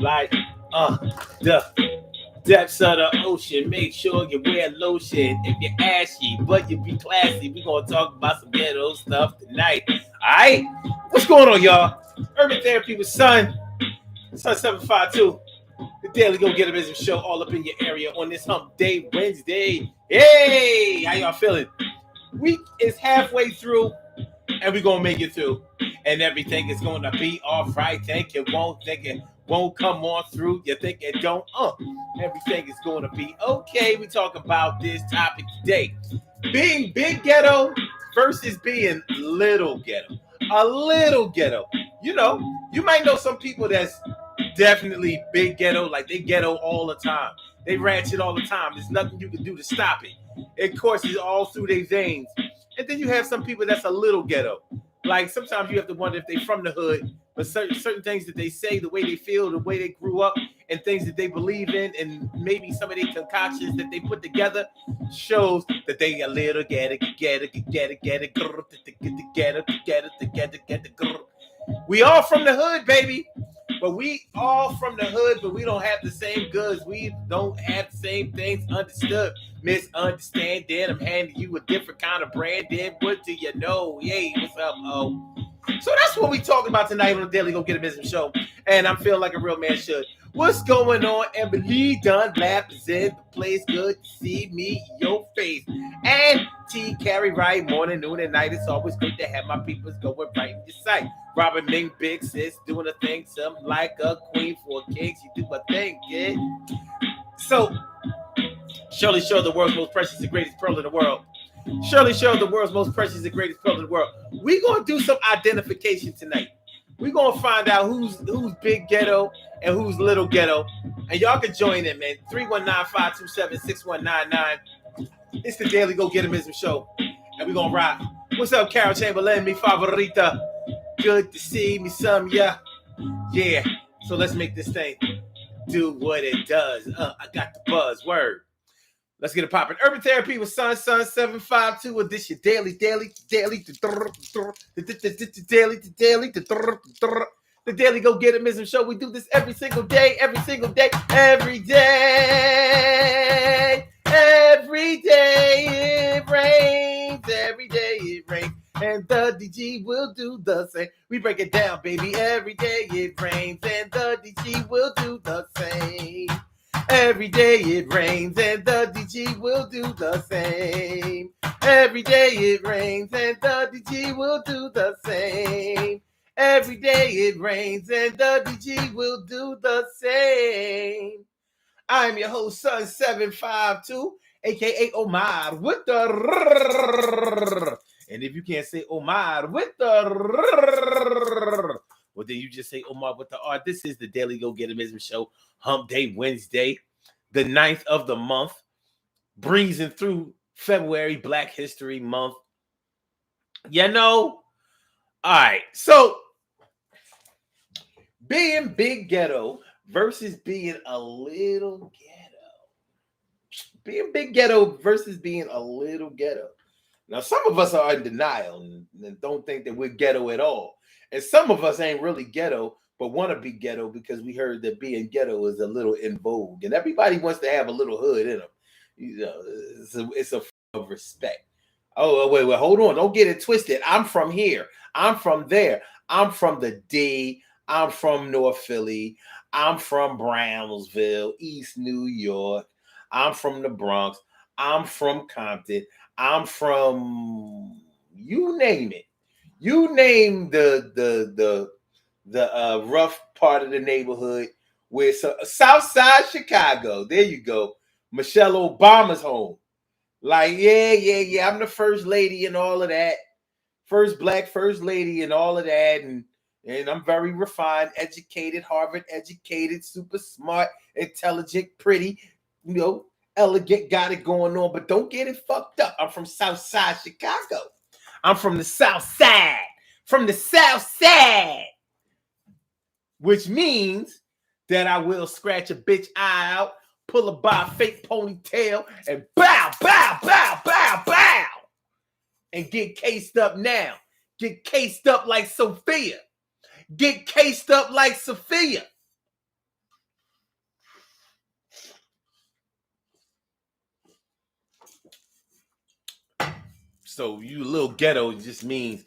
like the depths of the ocean. Make sure you wear lotion. If you're ashy, but you be classy, we gonna talk about some ghetto stuff tonight. Alright? What's going on, y'all? Urban Therapy with Sun 752. The Daily Go Get a Business Show all up in your area on this hump day Wednesday. Hey, how y'all feeling? Week is halfway through and we're gonna make it through. And everything is gonna be all right. Think it won't come on through. You think it don't? Everything is gonna be okay. We talk about this topic today. Being big ghetto versus being little ghetto. A little ghetto. You know, you might know some people that's definitely big ghetto, like they ghetto all the time. They ratchet all the time. There's nothing you can do to stop it. It courses all through their veins. And then you have some people that's a little ghetto. Like sometimes you have to wonder if they from the hood, but certain things that they say, the way they feel, the way they grew up, and things that they believe in, and maybe some of their concoctions that they put together shows that they a little ghetto. We all from the hood, baby. But we all from the hood, but we don't have the same goods. We don't have the same things understood. Misunderstanding. I'm handing you a different kind of brand. Then what do you know? Hey, what's up? Oh. So that's what we talking about tonight on the Daily Go Get a Business Show. And I'm feeling like a real man should. What's going on? Emily Dunlap is in the place. Good to see me, your face. And T. Carrie Wright, morning, noon, and night. It's always good to have my peoples going right in your sight. Robert Ming, big sis, doing a thing, something like a queen for kings. You do a thing, kid. So, Shirley Show, the world's most precious and greatest pearl in the world. Shirley Show, the world's most precious and greatest pearl in the world. We're going to do some identification tonight. We're going to find out who's big ghetto and who's little ghetto. And y'all can join in, man. 319-527-6199. It's the Daily Go Get a Business Show. And we're going to rock. What's up, Carol Chamberlain, mi favorita? Good to see me some, yeah. Yeah. So let's make this thing do what it does. I got the buzz. Word. Let's get it popping. Urban Therapy with Sun 752. With this your daily. The Daily Go Get It Business Show. We do this every single day. Every day it rains. Every day it rains. And the DG will do the same. We break it down, baby. Every day it rains. And the DG will do the same. Every day it rains and the DG will do the same. Every day it rains and the DG will do the same. Every day it rains and the DG will do the same. I'm your host, Sun 752, aka Omar with the. And if you can't say Omar with the. Well, then you just say Omar with the R. This is the Daily Go Get a Business Show, Hump Day Wednesday, the 9th of the month, breezing through February, Black History Month. You know? All right. So, being big ghetto versus being a little ghetto. Being big ghetto versus being a little ghetto. Now, some of us are in denial and don't think that we're ghetto at all. And some of us ain't really ghetto, but want to be ghetto because we heard that being ghetto is a little in vogue. And everybody wants to have a little hood in them. You know, it's a of respect. Oh, wait, hold on. Don't get it twisted. I'm from here. I'm from there. I'm from the D. I'm from North Philly. I'm from Brownsville, East New York. I'm from the Bronx. I'm from Compton. I'm from, you name it. You name the rough part of the neighborhood where South Side Chicago. There you go. Michelle Obama's home. Like, yeah. I'm the first lady and all of that. First black first lady and all of that. And I'm very refined, educated, Harvard educated, super smart, intelligent, pretty, you know, elegant, got it going on. But don't get it fucked up. I'm from South Side Chicago. I'm from the South Side. From the South Side. Which means that I will scratch a bitch eye out, pull a by fake ponytail, and bow. And get cased up now. Get cased up like Sophia. Get cased up like Sophia. So you a little ghetto just means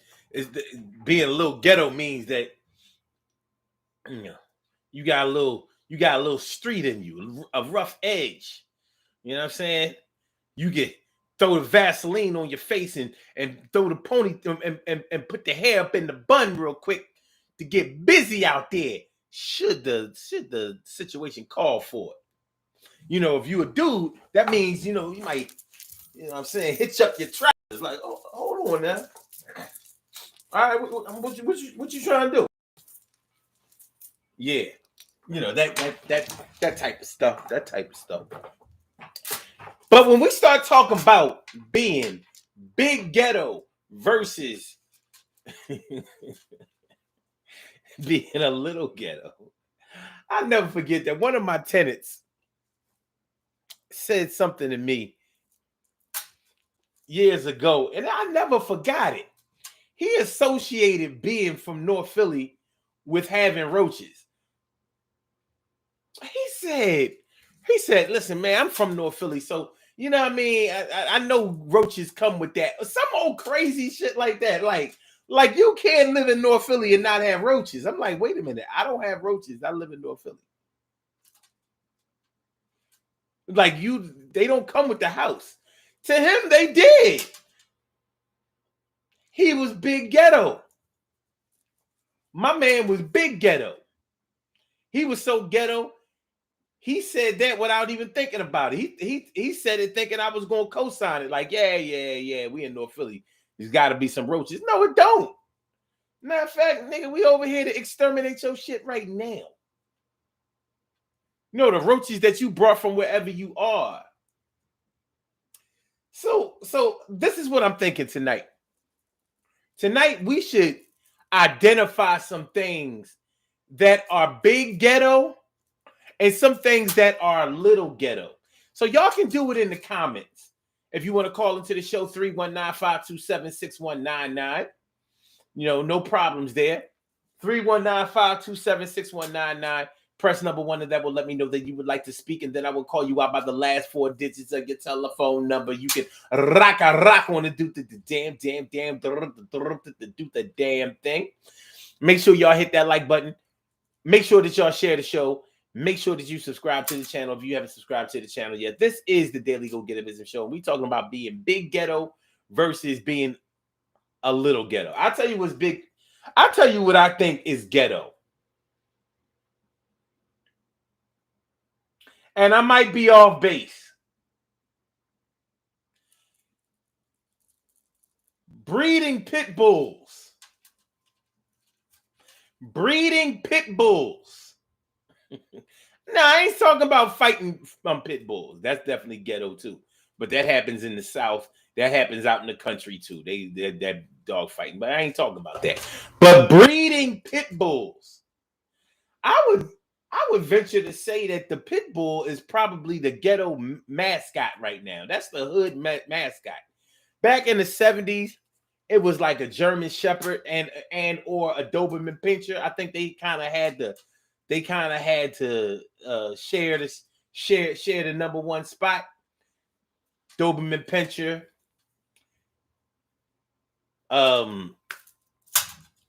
being a little ghetto means that you know you got a little street in you, a rough edge. You know what I'm saying? You get throw the Vaseline on your face and throw the pony and put the hair up in the bun real quick to get busy out there. Should the situation call for it? You know, if you a dude, that means you might, you know what I'm saying, hitch up your trousers. Like, oh, hold on now. All right, what you trying to do? Yeah, you know that type of stuff. That type of stuff. But when we start talking about being big ghetto versus being a little ghetto, I'll never forget that one of my tenants said something to me years ago, and I never forgot it. He associated being from North Philly with having roaches. He said, listen, man, I'm from North Philly, so you know what I mean? I know roaches come with that. Some old crazy shit like that. Like you can't live in North Philly and not have roaches. I'm like, wait a minute. I don't have roaches. I live in North Philly. Like they don't come with the house. To him, they did. He was big ghetto. My man was big ghetto. He was so ghetto. He said that without even thinking about it. He said it thinking I was going to co-sign it. Like, yeah, we in North Philly. There's got to be some roaches. No, it don't. Matter of fact, nigga, we over here to exterminate your shit right now. You know, the roaches that you brought from wherever you are. So this is what I'm thinking tonight. Tonight, we should identify some things that are big ghetto and some things that are little ghetto. So y'all can do it in the comments. If you want to call into the show, 319-527-6199. You know, no problems there. 319-527-6199. Press number 1, and that will let me know that you would like to speak, and then I will call you out by the last 4 digits of your telephone number. You can rock on it, do the damn, do the damn thing. Make sure y'all hit that like button. Make sure that y'all share the show. Make sure that you subscribe to the channel if you haven't subscribed to the channel yet. This is the Daily Go Get a Business Show. We talking about being big ghetto versus being a little ghetto. I'll tell you what's big. I'll tell you what I think is ghetto. And I might be off base. Breeding pit bulls. Breeding pit bulls. No, I ain't talking about fighting pit bulls. That's definitely ghetto too. But that happens in the South. That happens out in the country too. They're that dog fighting. But I ain't talking about that. But breeding pit bulls. I would venture to say that the pit bull is probably the ghetto mascot right now. That's the hood mascot. Back in the 70s, it was like a German Shepherd and or a Doberman Pinscher. I think they kind of had to share the number 1 spot. Doberman Pinscher,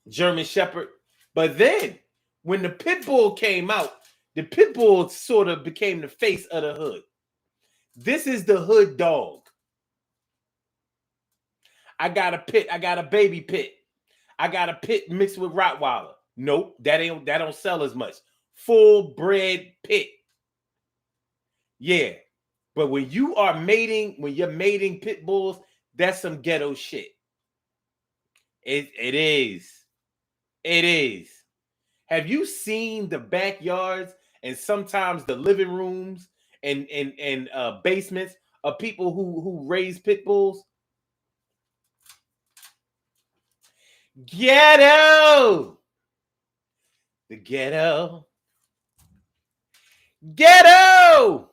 German Shepherd. But then when the pit bull came out, the pit bull sort of became the face of the hood. This is the hood dog. I got a pit. I got a baby pit. I got a pit mixed with Rottweiler. Nope, that don't sell as much. Full bred pit. Yeah. But when you're mating pit bulls, that's some ghetto shit. It is. It is. Have you seen the backyards and sometimes the living rooms and basements of people who raise pit bulls? Ghetto. The ghetto. Ghetto.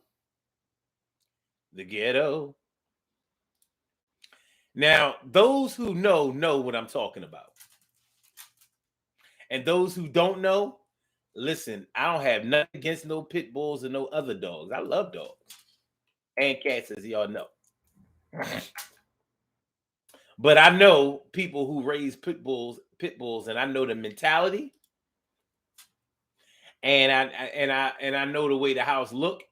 The ghetto. Now, those who know what I'm talking about. And those who don't know, listen, I don't have nothing against no pit bulls or no other dogs. I love dogs and cats, as y'all know. But I know people who raise pit bulls, and I know the mentality, and I know the way the house look,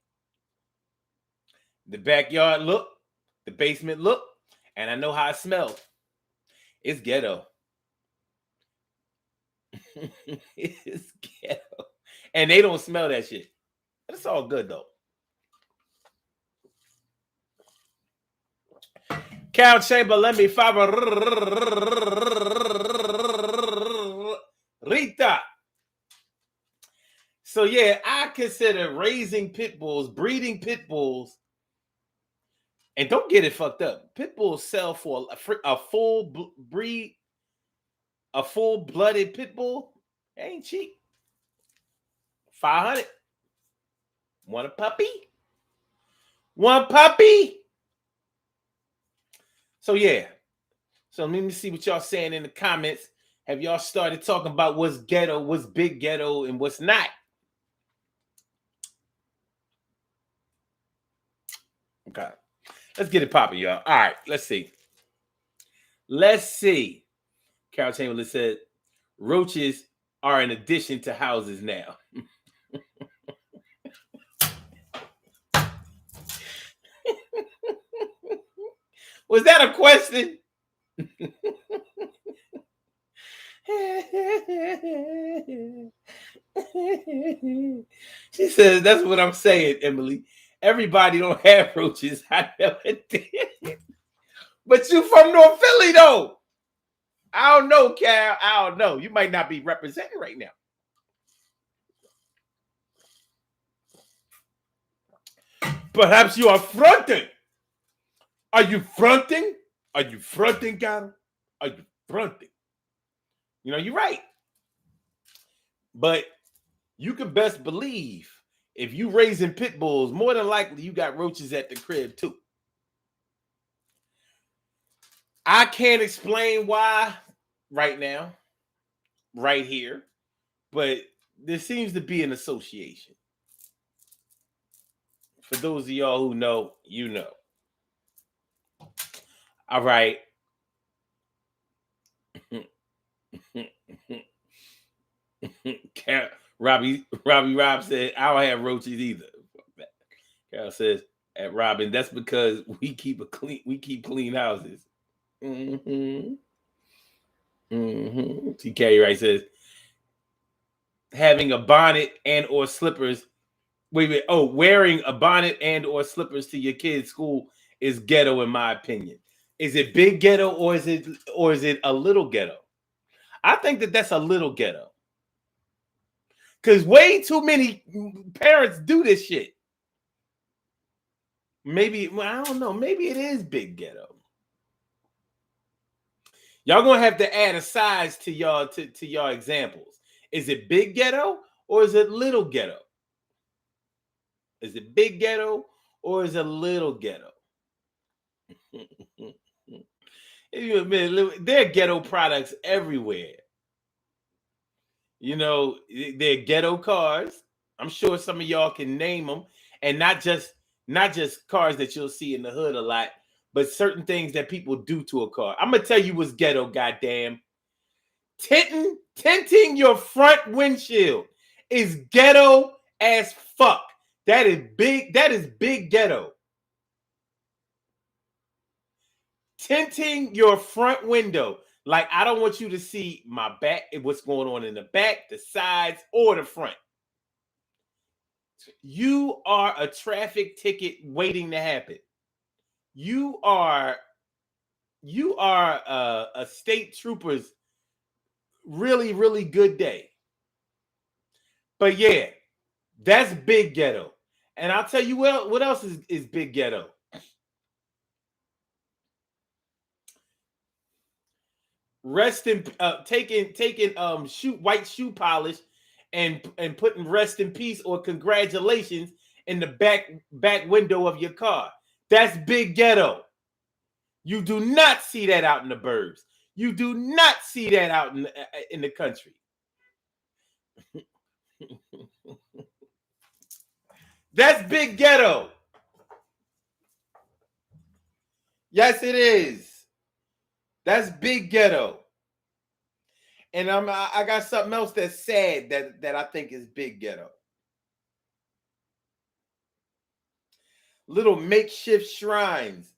the backyard look, the basement look, and I know how it smells. It's ghetto. It's ghetto. And they don't smell that shit. It's all good though. Cal Chamber, let me Rita. So yeah, I consider raising pit bulls, breeding pit bulls, and don't get it fucked up. Pit bulls sell for a full breed, a full-blooded pit bull. It ain't cheap. 500. Want a puppy? One puppy? So yeah. So let me see what y'all saying in the comments. Have y'all started talking about what's ghetto, what's big ghetto, and what's not? Okay. Let's get it popping, y'all. All right, let's see. Let's see. Carol Chamberlain said, roaches are an addition to houses now. Was that a question? She says, that's what I'm saying, Emily. Everybody don't have roaches. I never did. But you from North Philly, though. I don't know, Cal. I don't know. You might not be representing right now. Perhaps you are fronting. Are you fronting? Are you fronting, Cal? Are you fronting? You know, you're right. But you can best believe if you raising pit bulls, more than likely you got roaches at the crib too. I can't explain why right now, right here, but there seems to be an association. For those of y'all who know, you know. All right. Robbie Rob said, I don't have roaches either. Carol says, at Robin, that's because we keep clean houses. Mm-hmm. Mm-hmm. TK right says, having a bonnet and or slippers. Wait. Oh, wearing a bonnet and or slippers to your kid's school is ghetto, in my opinion. Is it big ghetto or is it a little ghetto? I think that's a little ghetto. Because way too many parents do this shit. Maybe, well, I don't know. Maybe it is big ghetto. Y'all gonna have to add a size to y'all to y'all examples. Is it big ghetto or is it little ghetto? Is it big ghetto or is it little ghetto? There are ghetto products everywhere. You know, they're ghetto cars. I'm sure some of y'all can name them, and not just cars that you'll see in the hood a lot, but certain things that people do to a car. I'm gonna tell you what's ghetto, goddamn. Tinting your front windshield is ghetto as fuck. That is big. That is big ghetto. Tinting your front window. Like, I don't want you to see my back, what's going on in the back, the sides, or the front. You are a traffic ticket waiting to happen. You are a state trooper's really, really good day. But yeah, that's big ghetto. And I'll tell you what else is big ghetto. Taking white shoe polish and putting rest in peace or congratulations in the back window of your car. That's big ghetto. You do not see that out in the burbs. You do not see that out in the country. That's big ghetto. Yes, it is. That's big ghetto. And I got something else that's sad that I think is big ghetto. Little makeshift shrines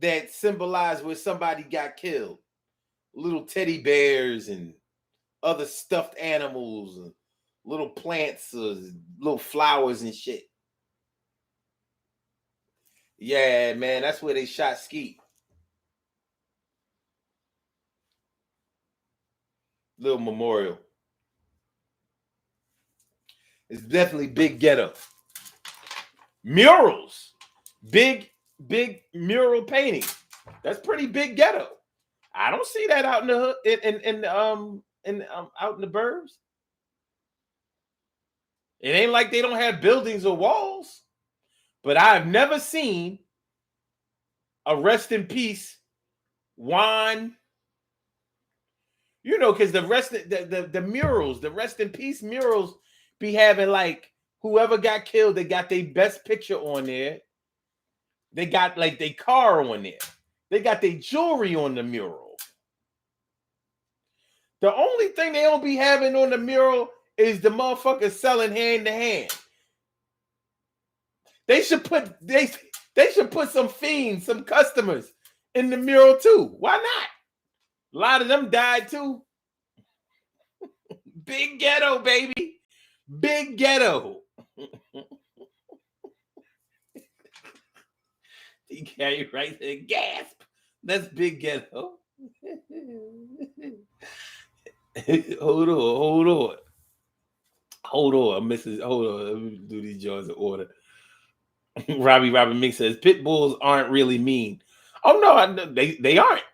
that symbolize where somebody got killed. Little teddy bears and other stuffed animals, and little plants, little flowers and shit. Yeah, man, that's where they shot Skeet. Little memorial. It's definitely big ghetto. Murals. Big, big mural painting. That's pretty big ghetto. I don't see that out in the hood, out in the burbs. It ain't like they don't have buildings or walls, but I've never seen a rest in peace wine. You know, because the murals, the rest in peace murals, be having like whoever got killed, they got their best picture on there. They got like their car on there. They got their jewelry on the mural. The only thing they don't be having on the mural is the motherfuckers selling hand to hand. They should put some fiends, some customers in the mural too. Why not? A lot of them died too. Big ghetto, baby. Big ghetto. He carried right there. Gasp. That's big ghetto. Hold on. Hold on, Mrs. Hold on. Let me do these joints in order. Robbie Mink says pit bulls aren't really mean. Oh no, they aren't.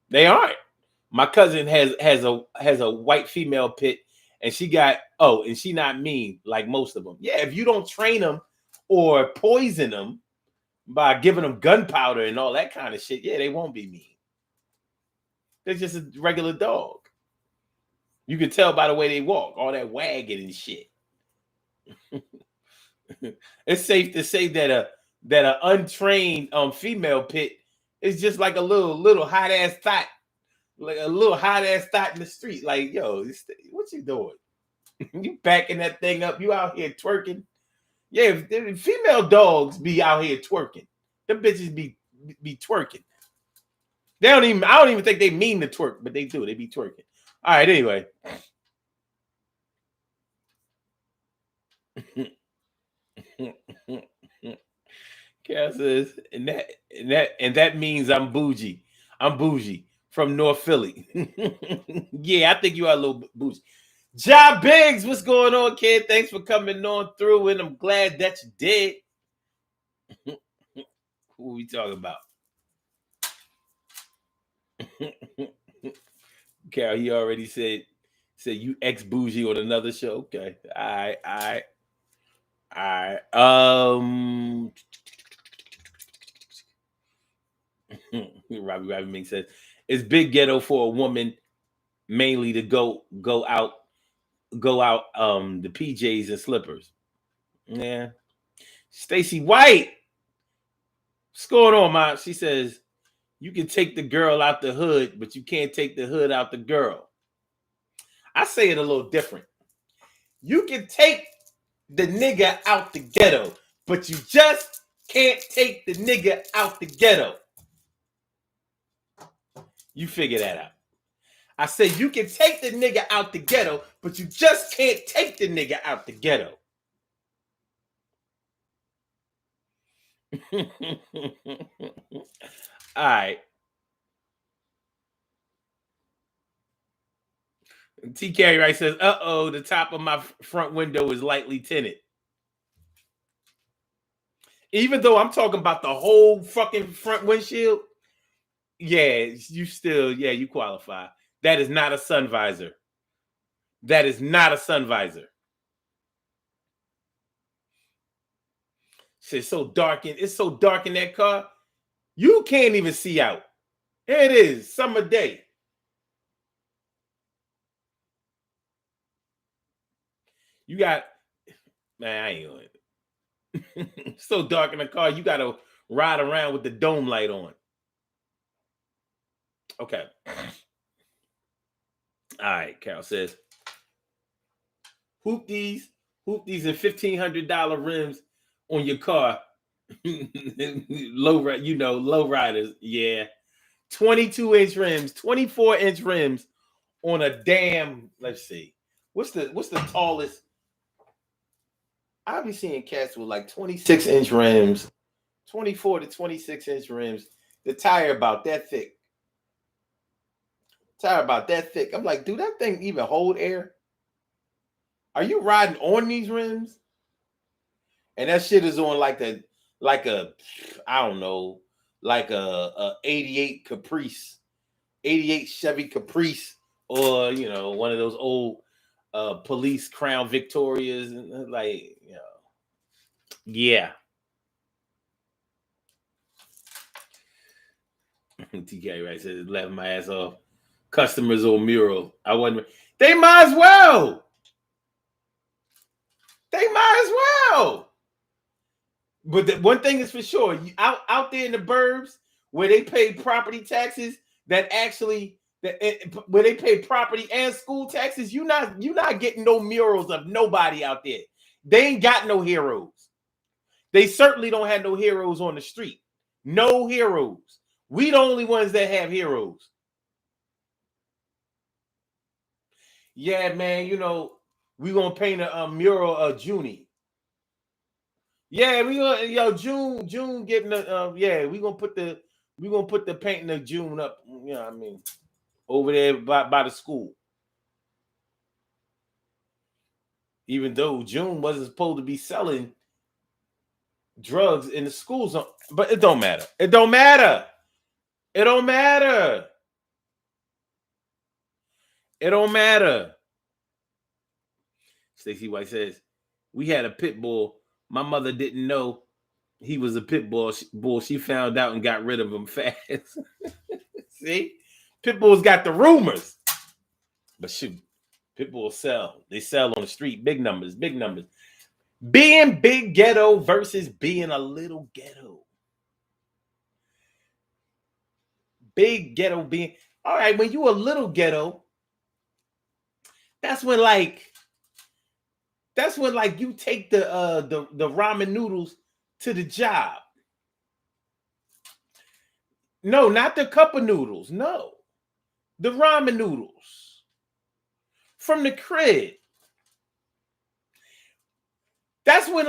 They aren't. My cousin has a white female pit, and she not mean like most of them. Yeah, if you don't train them or poison them by giving them gunpowder and all that kind of shit, yeah, they won't be mean. They're just a regular dog. You can tell by the way they walk, all that wagging and shit. It's safe to say that an untrained female pit is just like a little hot ass thought, like a little hot ass thought in the street. Like, yo, what you doing? You backing that thing up? You out here twerking? Yeah, female dogs be out here twerking. Them bitches be twerking. I don't even think they mean to twerk, but they do. They be twerking. All right, anyway. Cal says, and that means I'm bougie. I'm bougie from North Philly. Yeah, I think you are a little bougie. Ja Biggs, what's going on, kid? Thanks for coming on through, and I'm glad that you did. Who we talking about? Carol, he already said you ex bougie on another show. Okay, all right. Robbie Mink says it's big ghetto for a woman mainly to go out the PJs and slippers. Yeah. Stacy White, what's going on, Mom? She says you can take the girl out the hood, but you can't take the hood out the girl. I say it a little different. You can take the nigga out the ghetto, but you just can't take the nigga out the ghetto. You figure that out. I said you can take the nigga out the ghetto, but you just can't take the nigga out the ghetto. All right. T. Carey Wright says, the top of my front window is lightly tinted. Even though I'm talking about the whole fucking front windshield, yeah, you qualify. That is not a sun visor. That is not a sun visor. It's so dark in that car, you can't even see out. Here it is, summer day. You got, man, I ain't going. It's so dark in the car, you got to ride around with the dome light on. Okay. All right. Carol says, hoop these and $1,500 rims on your car. Low riders. Yeah. 22-inch rims, 24-inch rims on a damn, let's see. What's the tallest? I'll be seeing cats with like 26-inch rims, 24 to 26-inch rims. The tire about that thick. I'm like, do that thing even hold air? Are you riding on these rims? And that shit is on like a I don't know, like a 88 Caprice, 88 Chevy Caprice, or one of those old police Crown Victorias, and like, yeah. TK right says, laughing my ass off. Customers on mural. I wasn't. They might as well. But the one thing is for sure, out there in the burbs where they pay property taxes, where they pay property and school taxes, you're not getting no murals of nobody out there. They ain't got no heroes. They certainly don't have no heroes on the street. No heroes. We the only ones that have heroes. Yeah, man, we gonna paint a mural of Junie. Yeah, we gonna June getting the we gonna put the painting of June up. You know what I mean, over there by the school. Even though June wasn't supposed to be selling drugs in the schools, but it don't matter. It don't matter. It don't matter. It don't matter. Stacey White says, we had a pit bull. My mother didn't know he was a pit bull. She found out and got rid of him fast. See? Pit bulls got the rumors. But shoot, pit bulls sell. They sell on the street. Big numbers. Being big ghetto versus being a little ghetto. Big ghetto being... All right, when you a little ghetto, that's when you take the ramen noodles to the job. No, not the cup of noodles. No, the ramen noodles from the crib. That's when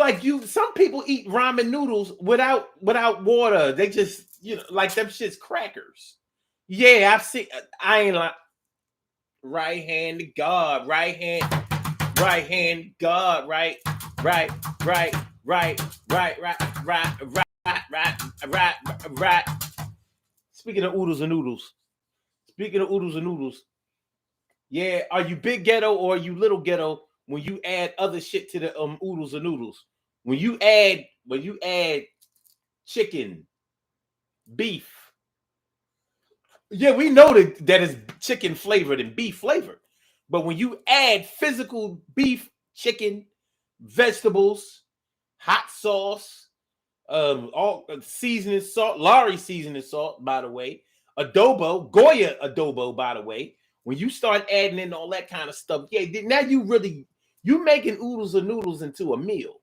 some people eat ramen noodles without water. They just like them shit's crackers. Yeah, I've seen. I ain't like right hand to God, right hand God, right. Speaking of oodles and noodles. Yeah, are you big ghetto or are you little ghetto when you add other shit to the oodles and noodles? When you add chicken, beef. Yeah, we know that is chicken flavored and beef flavored. But when you add physical beef, chicken, vegetables, hot sauce, all seasoning salt, Lowry seasoning salt, by the way, adobo, Goya adobo, by the way. When you start adding in all that kind of stuff, yeah, now you making oodles and noodles into a meal.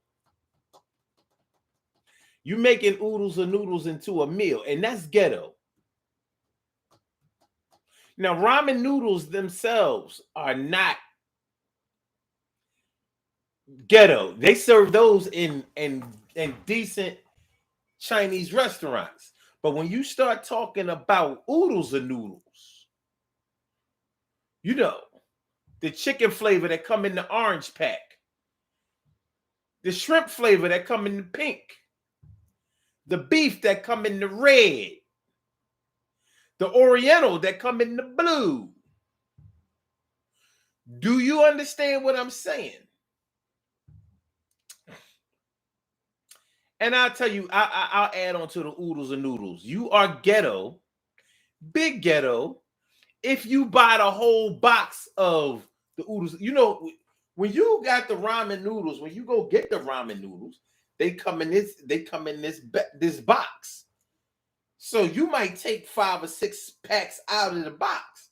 You making oodles and noodles into a meal, and that's ghetto. Now, ramen noodles themselves are not ghetto. They serve those in decent Chinese restaurants. But when you start talking about oodles and noodles, the chicken flavor that come in the orange pack, the shrimp flavor that come in the pink, the beef that come in the red, the oriental that come in the blue. Do you understand what I'm saying? And I'll tell you, I'll add on to the oodles and noodles. You are ghetto, big ghetto, if you buy the whole box of the oodles. When you got the ramen noodles, when you go get the ramen noodles, they come in this box. So you might take 5 or 6 packs out of the box.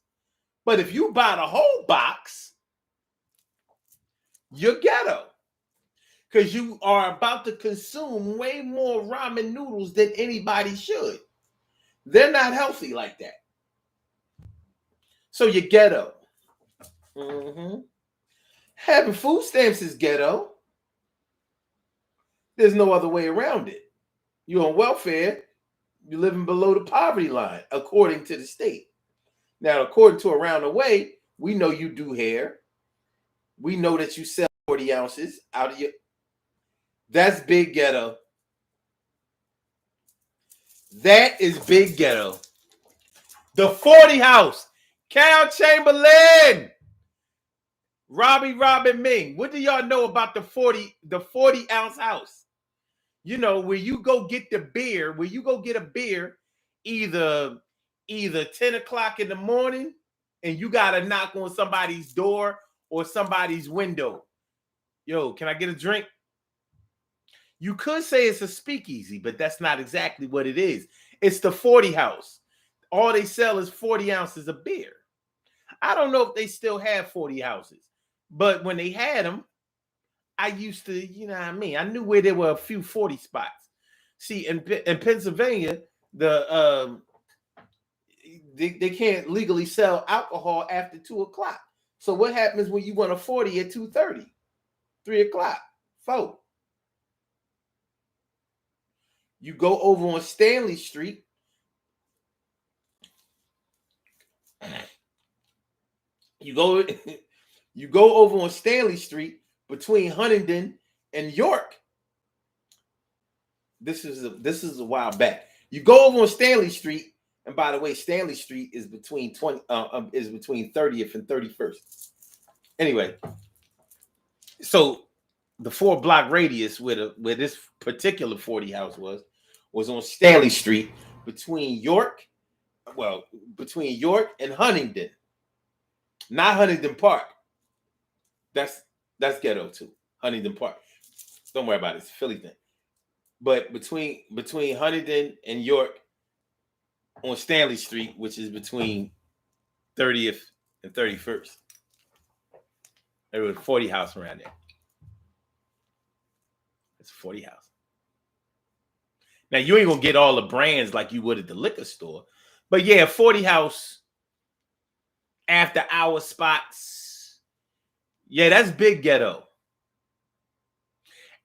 But if you buy the whole box, you're ghetto. Because you are about to consume way more ramen noodles than anybody should. They're not healthy like that. So you're ghetto. Mm-hmm. Having food stamps is ghetto. There's no other way around it. You're on welfare. You're living below the poverty line, according to the state. Now, according to Around the Way, we know you do hair. We know that you sell 40 ounces out of your... That's big ghetto. That is big ghetto. The 40 house. Cal Chamberlain. Robin Ming. What do y'all know about the 40 ounce house? You know, where you go get the beer, where you go get a beer either 10 o'clock in the morning and you got to knock on somebody's door or somebody's window. Yo, can I get a drink? You could say it's a speakeasy, but that's not exactly what it is. It's the 40 house. All they sell is 40 ounces of beer. I don't know if they still have 40 houses, but when they had them, I used to, you know what I mean? I knew where there were a few 40 spots. See, in Pennsylvania, they can't legally sell alcohol after 2 o'clock. So what happens when you want a 40 at 2:30, 3 o'clock, 4? You go over on Stanley Street. You go over on Stanley Street between Huntingdon and York. This is a while back. You go over on Stanley Street, and by the way, Stanley Street is between 30th and 31st. Anyway, so the 4-block radius where this particular 40 house was on Stanley Street between York and Huntingdon. Not Huntingdon Park. That's ghetto too. Huntingdon Park. Don't worry about it. It's a Philly thing. But between Huntingdon and York on Stanley Street, which is between 30th and 31st. There was a 40 house around there. It's a 40 house. Now, you ain't going to get all the brands like you would at the liquor store. But yeah, 40 house after hour spots. Yeah, that's big ghetto.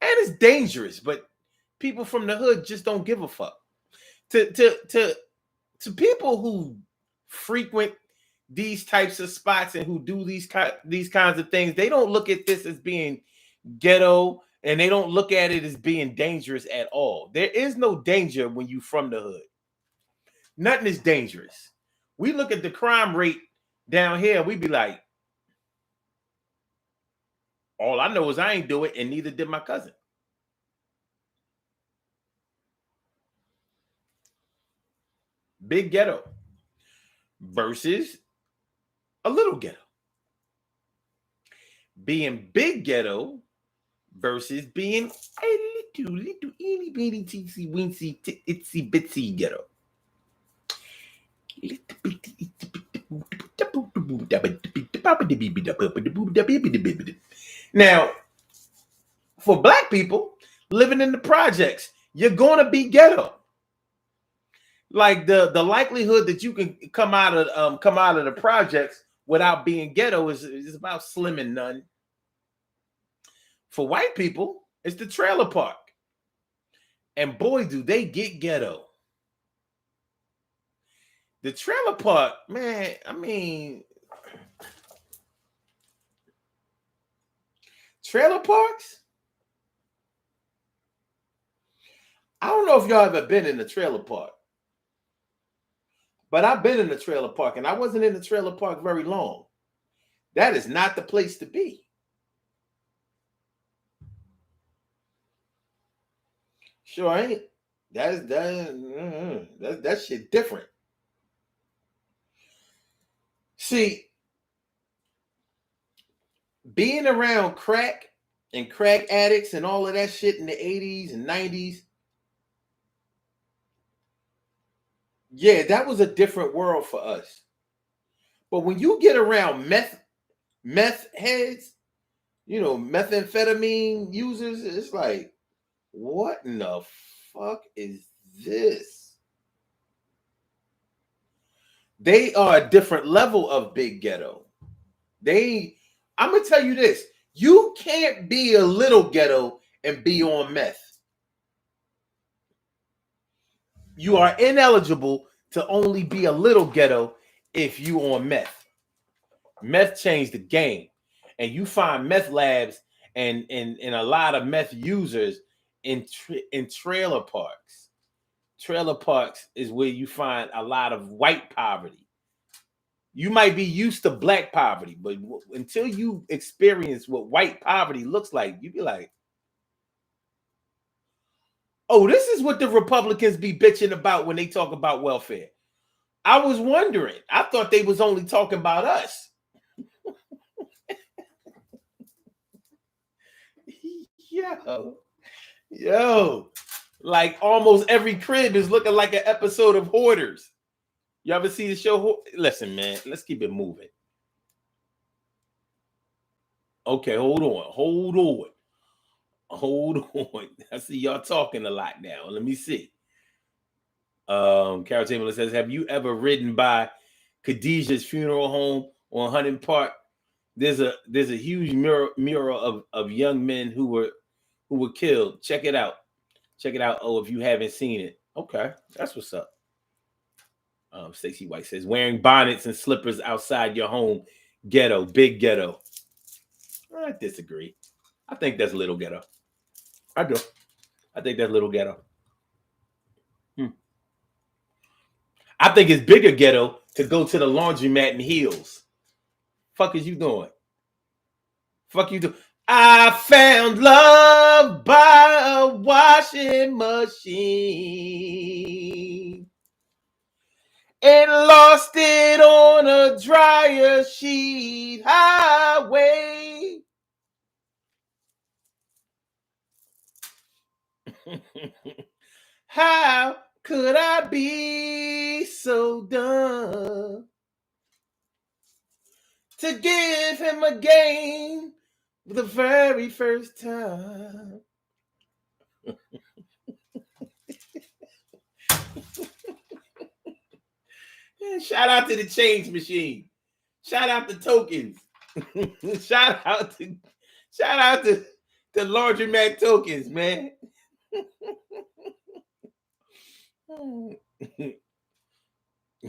And it's dangerous, but people from the hood just don't give a fuck. To people who frequent these types of spots and who do these kinds of things, they don't look at this as being ghetto, and they don't look at it as being dangerous at all. There is no danger when you from the hood. Nothing is dangerous. We look at the crime rate down here, we be like, all I know is I ain't do it, and neither did my cousin. Big ghetto versus a little ghetto. Being big ghetto versus being a little itty bitty teensy weensy itsy bitsy ghetto. Now, for black people living in the projects, you're gonna be ghetto. Like the likelihood that you can come out of the projects without being ghetto is about slim and none. For white people, it's the trailer park. And boy, do they get ghetto. The trailer park, man, I mean, trailer parks? I don't know if y'all ever been in a trailer park. But I've been in the trailer park, and I wasn't in the trailer park very long. That is not the place to be. Sure ain't. That shit different. See, being around crack and crack addicts and all of that shit in the 80s and 90s, Yeah, that was a different world for us. But when you get around meth heads, methamphetamine users, it's like, what in the fuck is this? They are a different level of big ghetto. I'm gonna tell you this: you can't be a little ghetto and be on meth. You are ineligible to only be a little ghetto if you on meth. Meth changed the game, and you find meth labs and a lot of meth users in trailer parks. Trailer parks is where you find a lot of white poverty. You might be used to black poverty, but until you experience what white poverty looks like, you be like, "Oh, this is what the Republicans be bitching about when they talk about welfare." I was wondering. I thought they was only talking about us. Yo, yo, like almost every crib is looking like an episode of Hoarders. You ever see the show? Listen, man, let's keep it moving. Okay, hold on. I see y'all talking a lot now. Let me see. Carol Chamberlain says, "Have you ever ridden by Khadijah's funeral home on Hunting Park? There's a huge mural of young men who were killed. Check it out. Check it out. Oh, if you haven't seen it, okay, that's what's up." Stacey White says, "Wearing bonnets and slippers outside your home, ghetto, big ghetto." I disagree. I think that's little ghetto. I do. I think that's little ghetto. I think it's bigger ghetto to go to the laundromat in heels. Fuck is you doing? Fuck you do. I found love by a washing machine and lost it on a dryer sheet highway. How could I be so dumb to give him a game the very first time? Shout out to the change machine. Shout out to tokens. shout out to the laundromat tokens, man.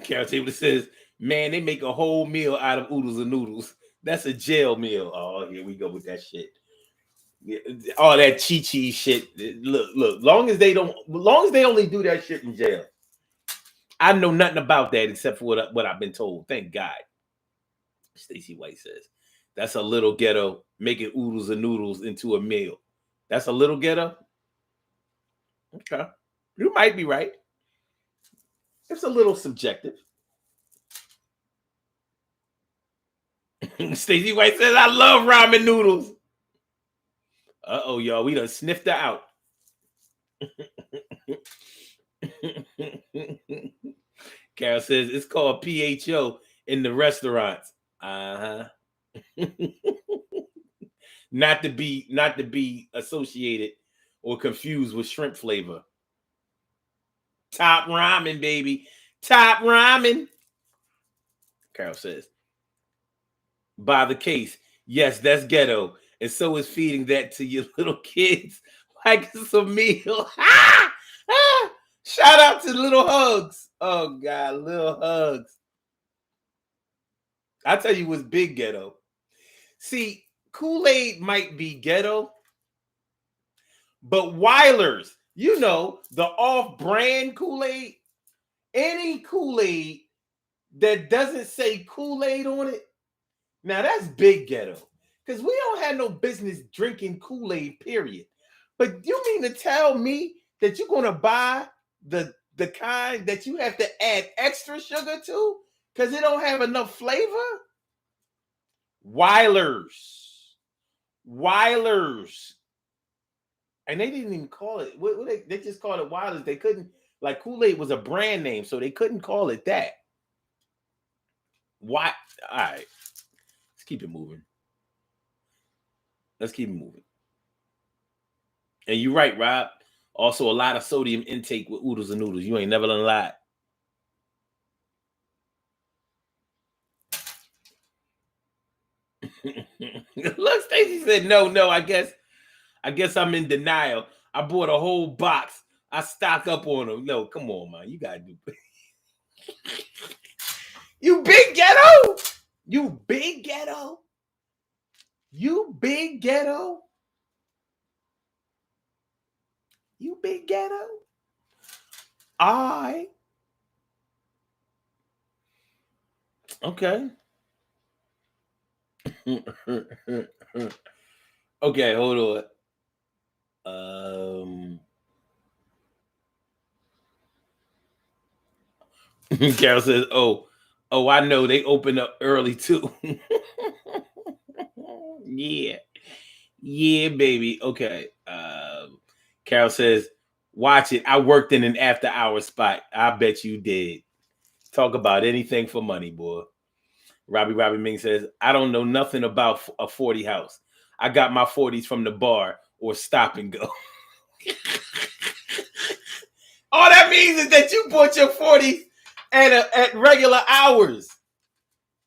Carol Taylor says, "Man, they make a whole meal out of oodles and noodles. That's a jail meal." Oh, here we go with that shit. All that chi shit. Look. Long as they only do that shit in jail. I know nothing about that except for what I've been told. Thank God. Stacey White says, "That's a little ghetto, making oodles and noodles into a meal. That's a little ghetto." Okay. You might be right. It's a little subjective. Stacey White says, "I love ramen noodles." Uh-oh, y'all. We done sniffed her out. Carol says, "It's called PHO in the restaurants." Uh-huh. not to be associated or confused with shrimp flavor. Top ramen, baby. Top ramen. Carol says, "By the case, yes, that's ghetto. And so is feeding that to your little kids like it's a meal." Shout out to Little Hugs. Oh, God, Little Hugs. I tell you what's big ghetto. See, Kool-Aid might be ghetto, but Weiler's, the off-brand Kool-Aid, any Kool-Aid that doesn't say Kool-Aid on it, now that's big ghetto. Because we don't have no business drinking Kool-Aid, period. But you mean to tell me that you're going to buy the kind that you have to add extra sugar to because it don't have enough flavor? Weiler's. And they didn't even call it. They just called it Weiler's. They couldn't. Like Kool-Aid was a brand name, so they couldn't call it that. Why? All right, let's keep it moving. Let's keep it moving. And you're right, Rob. Also, a lot of sodium intake with oodles and noodles. You ain't never done lie. Look, Stacy said, no, I guess I'm in denial. I bought a whole box. I stock up on them. No, come on, man. You gotta do. You big ghetto. You big ghetto. You big ghetto. You big ghetto. All right. Okay. Okay, hold on. Carol says, "Oh, I know they open up early too." Yeah, baby. Okay. Carol says, "Watch it. I worked in an after-hour spot. I bet you did. Talk about anything for money, boy." Robbie Ming says, "I don't know nothing about a 40 house. I got my 40s from the bar or stop and go." All that means is that you bought your 40s at regular hours.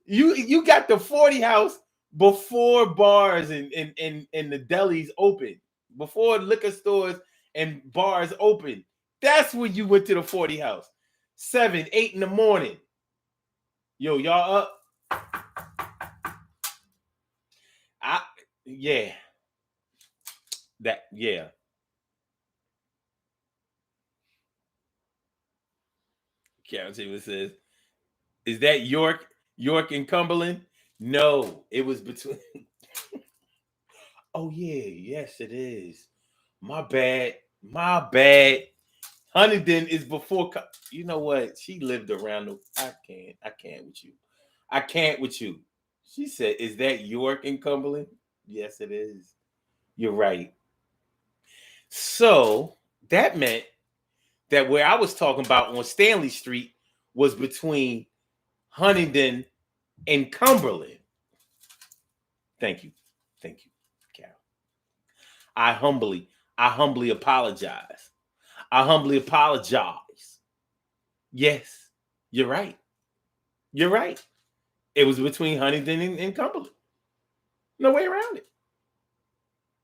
You got the 40 house before bars and the delis open, before liquor stores and bars open. That's when you went to the 40 house. 7, 8 in the morning. Yo, y'all up? Yeah. Yeah. Karen Taylor says, "Is that York and Cumberland?" No, it was between. Oh yeah, yes it is. My bad. Huntington is before. You know what? She lived around the. I can't with you. I can't with you. She said, "Is that York and Cumberland?" Yes, it is. You're right. So that meant that where I was talking about on Stanley Street was between Huntington and Cumberland. Thank you, Carol. I humbly apologize. I humbly apologize. Yes, you're right. You're right. It was between Huntington and Cumberland. No way around it.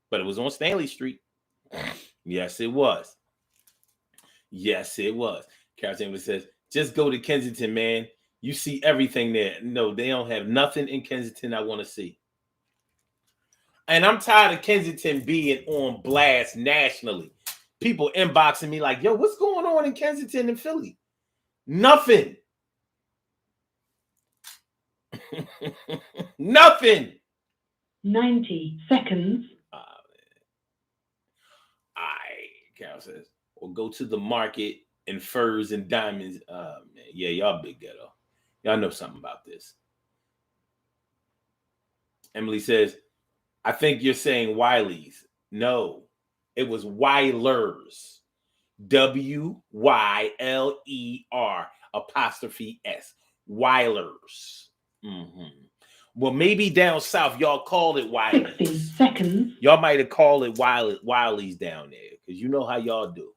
But it was on Stanley Street. Yes, it was. Yes, it was. Carol Chambers says, "Just go to Kensington, man. You see everything there." No, they don't have nothing in Kensington I want to see. And I'm tired of Kensington being on blast nationally. People inboxing me like, "Yo, what's going on in Kensington and Philly?" Nothing. Nothing. 90 seconds. Carol says, "Or go to the market in furs and diamonds." Man, yeah, y'all big ghetto. Y'all know something about this. Emily says, "I think you're saying Wiley's." No, it was Weilers. WYLER''. Weilers. Mm-hmm. Well, maybe down south y'all call it Wiley's. 60 seconds. Y'all might have called it Wiley's down there because you know how y'all do.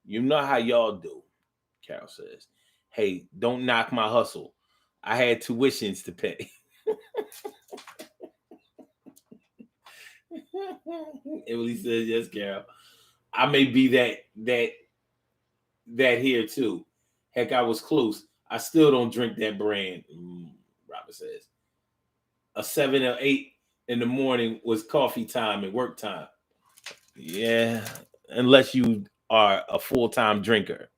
You know how y'all do. Carol says, "Hey, don't knock my hustle. I had tuitions to pay." Emily says, "Yes, Carol. I may be that here too. Heck, I was close. I still don't drink that brand." Robert says, "A 7 or 8 in the morning was coffee time and work time." Yeah, unless you are a full-time drinker.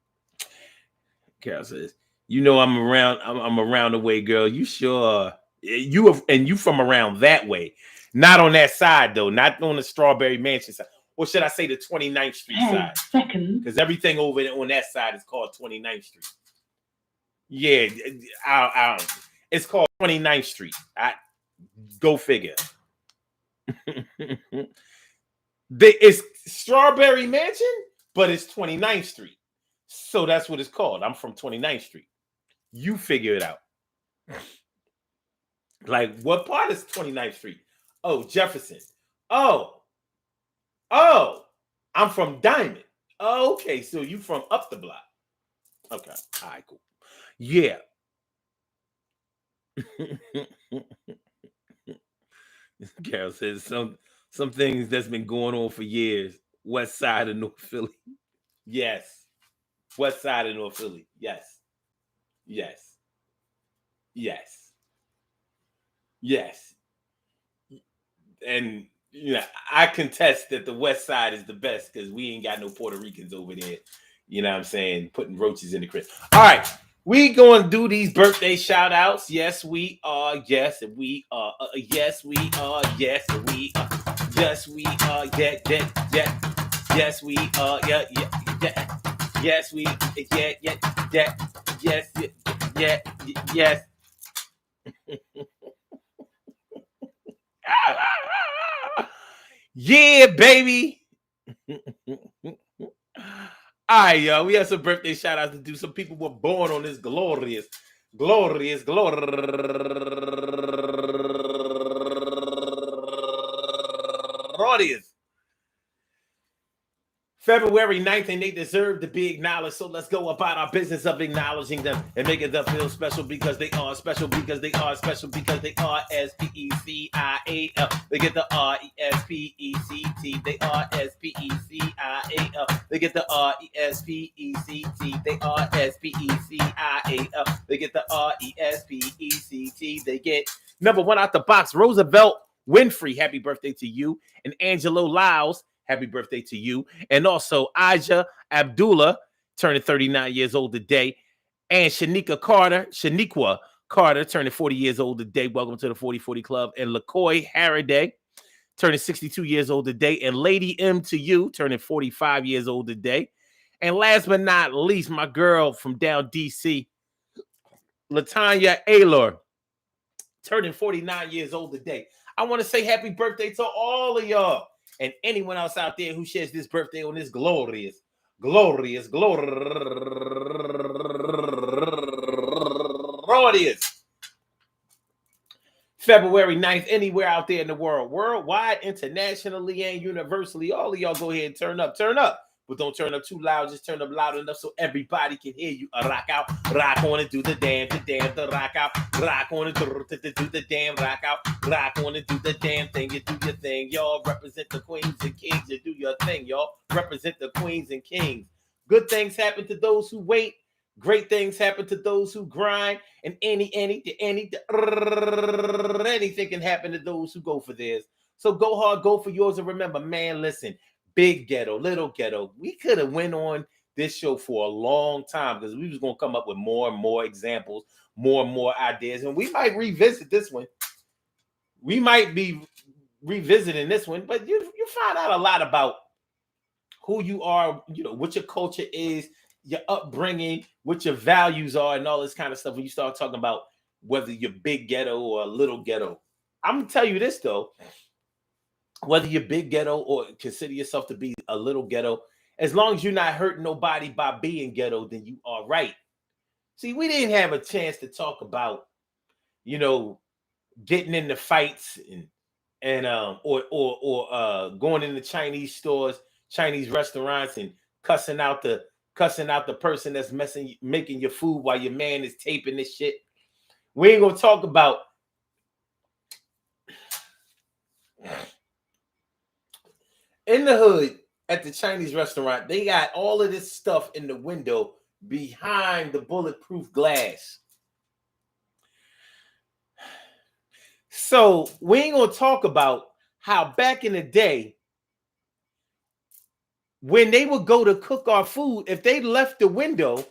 Carol says, "You know I'm around. I'm around the way, girl. You sure? You from around that way? Not on that side though. Not on the Strawberry Mansion side, or should I say the 29th Street 10 side? Seconds. Because everything over on that side is called 29th Street. Yeah, it's called 29th Street. Go figure. It's Strawberry Mansion, but it's 29th Street. So that's what it's called. I'm from 29th Street. You figure it out. Like, what part is 29th Street? Oh, Jefferson. Oh, I'm from Diamond. Oh, okay, so you from up the block. Okay, all right, cool. Yeah. Carol says some things that's been going on for years. West side of North Philly. Yes. West side of North Philly. Yes. Yes. Yes. Yes. And I contest that the West Side is the best because we ain't got no Puerto Ricans over there. You know what I'm saying? Putting roaches in the crib. All right. We going to do these birthday shout outs. Yes, we are. Yes, we are. Yes, we are. Yes, we are. Yes, we are. Yeah, yeah, yeah. Yes, we are. Yeah, yeah, yeah. Yes, we. Yeah, yeah, yeah. Yes, yeah, yeah, yes. Yeah, baby. All right, y'all. We have some birthday shout outs to do. Some people were born on this glorious February 9th, and they deserve to be acknowledged. So let's go about our business of acknowledging them and making them feel special because they are special, because they are special, because they are SPECIAL. They get the RESPECT. They are SPECIAL. They get the RESPECT. They are SPECIAL. They get the RESPECT. They get number one out the box, Roosevelt Winfrey. Happy birthday to you. And Angelo Lyles. Happy birthday to you. And also Aja Abdullah, turning 39 years old today. And Shaniqua Carter, turning 40 years old today. Welcome to the 40/40 Club. And LaCoy Harriday, turning 62 years old today. And Lady M to you, turning 45 years old today. And last but not least, my girl from down DC, Latanya Aylor, turning 49 years old today. I want to say happy birthday to all of y'all. And anyone else out there who shares this birthday on this glorious February 9th, anywhere out there in the world, worldwide, internationally, and universally. All of y'all go ahead and turn up. But don't turn up too loud. Just turn up loud enough so everybody can hear you. Rock out, rock on and do the damn, the rock out, rock on and do the damn, rock out, rock on and do the damn thing. You do your thing, y'all. Represent the queens and kings. You do your thing, y'all. Represent the queens and kings. Good things happen to those who wait. Great things happen to those who grind. And anything can happen to those who go for theirs. So go hard, go for yours. And remember, man, listen. Big ghetto, little ghetto. We could have went on this show for a long time because we was going to come up with more and more examples, more and more ideas. And we might revisit this one. We might be revisiting this one, but you find out a lot about who you are, what your culture is, your upbringing, what your values are, and all this kind of stuff. When you start talking about whether you're big ghetto or a little ghetto. I'm going to tell you this, though. Whether you're big ghetto or consider yourself to be a little ghetto, as long as you're not hurting nobody by being ghetto, then you are right. See, we didn't have a chance to talk about, getting into fights or going into Chinese stores, Chinese restaurants, and cussing out the person that's making your food while your man is taping this shit. We ain't gonna talk about in the hood at the Chinese restaurant. They got all of this stuff in the window behind the bulletproof glass. So we ain't gonna talk about how back in the day, when they would go to cook our food, if they left the window,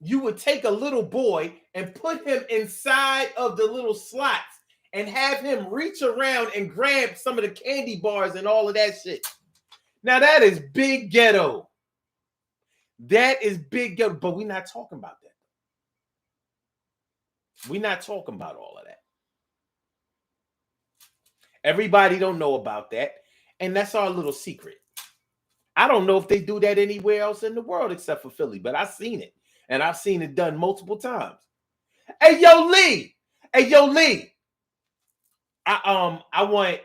you would take a little boy and put him inside of the little slots and have him reach around and grab some of the candy bars and all of that shit. Now that is big ghetto. That is big ghetto, but we're not talking about that. We're not talking about all of that. Everybody don't know about that, and that's our little secret. I don't know if they do that anywhere else in the world except for Philly, but I've seen it. And I've seen it done multiple times. Hey, yo, Lee. Hey, yo, Lee. I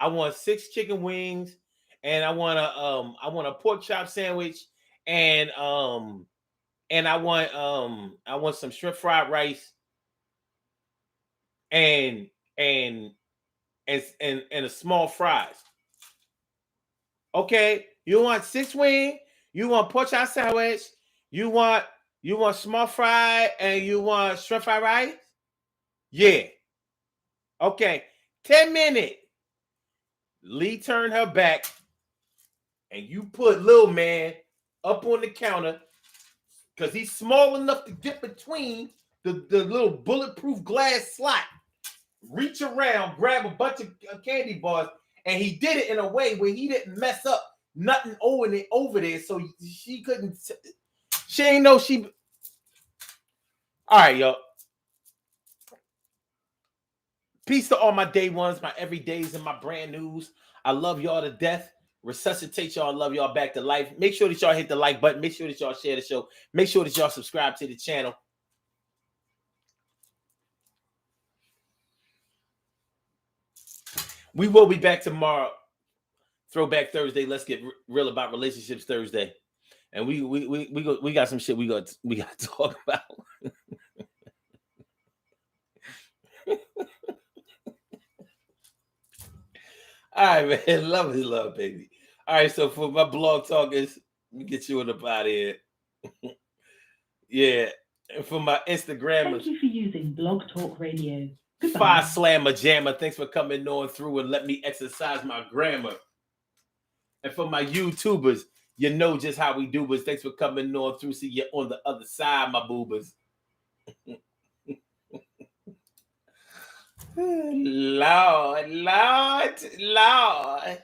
want 6 chicken wings, and I want a pork chop sandwich, and I want some shrimp fried rice, and and and a small fries. Okay, you want 6 wing, you want pork chop sandwich, you want small fry, and you want shrimp fried rice. Yeah. Okay. 10 minutes. Lee turned her back, and you put little man up on the counter because he's small enough to get between the little bulletproof glass slot. Reach around, grab a bunch of candy bars, and he did it in a way where he didn't mess up nothing over there, so she couldn't. She ain't know she. All right, yo. Peace to all my day ones, my everydays, and my brand news. I love y'all to death. Resuscitate y'all, love y'all back to life. Make sure that y'all hit the like button. Make sure that y'all share the show. Make sure that y'all subscribe to the channel. We will be back tomorrow. Throwback Thursday. Let's get real about relationships Thursday. And we got some shit we got to talk about. All right, man. Love is love, baby. All right, so for my blog talkers, let me get you in up out of here. Yeah. And for my Instagrammers. Thank you for using Blog Talk Radio. Goodbye. Fire Slammer Jammer, thanks for coming on through and let me exercise my grammar. And for my YouTubers, you know just how we do, but thanks for coming on through. See you on the other side, my boobers. Lord, Lord, Lord.